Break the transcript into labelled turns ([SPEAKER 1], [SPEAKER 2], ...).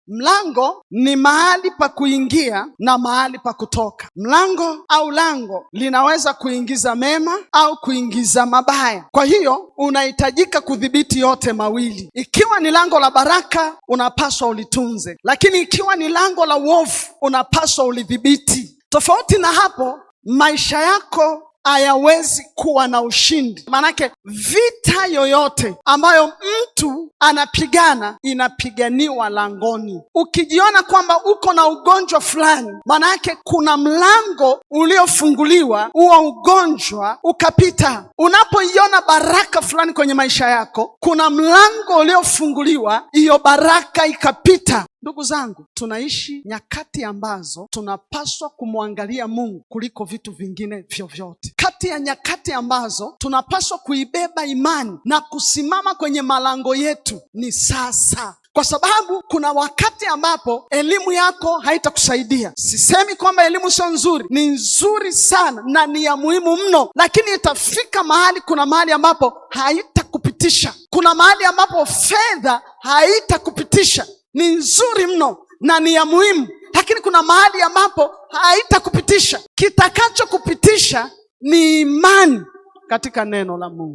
[SPEAKER 1] Mlango ni mahali pa kuingia na mahali pa kutoka. Mlango au lango linaweza kuingiza mema au kuingiza mabaya. Kwa hiyo unahitajika kudhibiti yote mawili. Ikiwa ni lango la baraka, unapaswa ulitunze, lakini ikiwa ni lango la uovu, unapaswa ulidhibiti. Tofauti na hapo, maisha yako hayawezi kuwa na ushindi. Manake vita yoyote ambayo mtu anapigana inapiganiwa langoni. Ukijiona kwamba uko na ugonjwa fulani, manake kuna mlango uliofunguliwa, huo ugonjwa ukapita. Unapoiona baraka fulani kwenye maisha yako, kuna mlango uliofunguliwa, hiyo baraka ikapita. Ndugu zangu, tunaishi nyakati ambazo tunapaswa kumwangalia Mungu kuliko vitu vingine vyovyote. Kati ya nyakati ambazo tunapaswa kuibeba imani na kusimama kwenye malango yetu ni sasa. Kwa sababu kuna wakati ambapo elimu yako haitakusaidia. Sisemi kwamba elimu sio nzuri, ni nzuri sana na ni ya muhimu mno, lakini itafika mahali, kuna mahali ambapo haitakupitisha. Kuna mahali ambapo fedha haitakupitisha. Ni nzuri mno na ni ya muhimu, lakini kuna mahali ambapo haitakupitisha. Kitakachokupitisha ni imani katika neno la Mungu.